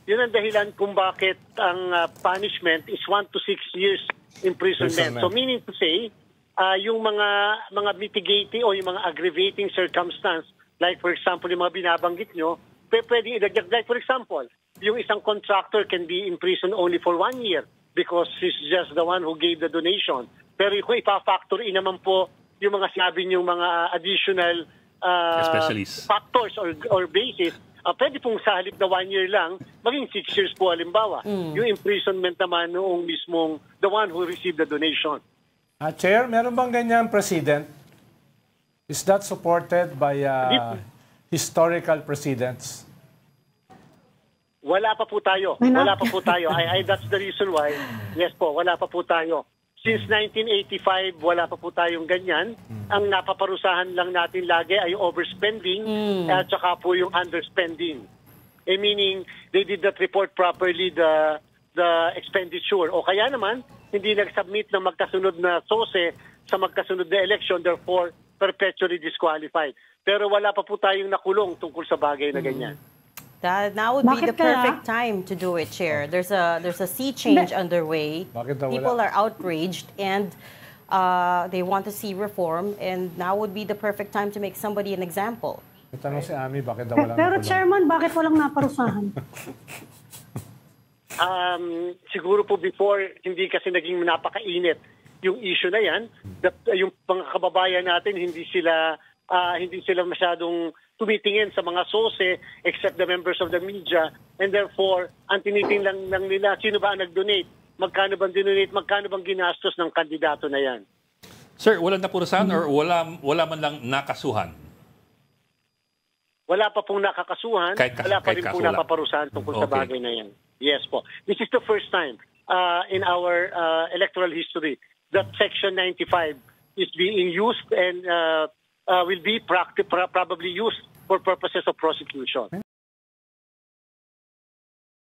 Yun ang dahilan kung bakit ang punishment is 1 to 6 years imprisonment. So meaning to say, yung mga mitigating o yung mga aggravating circumstance, like for example, yung mga binabanggit nyo, pwede idagdag. Like for example, yung isang contractor can be in prison only for 1 year because he's just the one who gave the donation. Pero kung ipa-factor in naman po yung mga sinabi yung mga additional factors or basis, pwede pong sa halip na 1 year lang, maging 6 years po halimbawa. Yung imprisonment naman noong mismong the one who received the donation. Chair, meron bang ganyan president? Is that supported by historical precedents? Wala pa po tayo. Wala pa po tayo. That's the reason why. Yes po, wala pa po tayo. Since 1985, wala pa po tayong ganyan. Ang napaparusahan lang natin lagi ay overspending at saka po yung underspending. Meaning, they did not report properly the expenditure. O kaya naman, hindi nag-submit ng magkasunod na SOSE sa magkasunod na election, therefore, perpetually disqualified. Pero wala pa po tayong nakulong tungkol sa bagay na ganyan. Now would be the perfect time to do it, Chair. There's a sea change underway. People are outraged and they want to see reform, and now would be the perfect time to make somebody an example. Tanong si Ami, bakit daw walang Pero Chairman, bakit walang naparusahan? Siguro po before, hindi kasi naging napakainit yung issue na yan. Yung mga kababayan natin, hindi sila masyadong tumitingin sa mga SOSE except the members of the media, and therefore, ang tinitingnan lang nila, sino ba ang nag-donate? Magkano bang dinonate? Magkano bang ginastos ng kandidato na yan? Sir, walang napurusahan or wala man lang nakasuhan? Wala pa pong nakakasuhan, wala pa rin po napaparusahan tungkol sa bagay na yan. Yes po. This is the first time in our electoral history that Section 95 is being used and will be probably used for purposes of prosecution.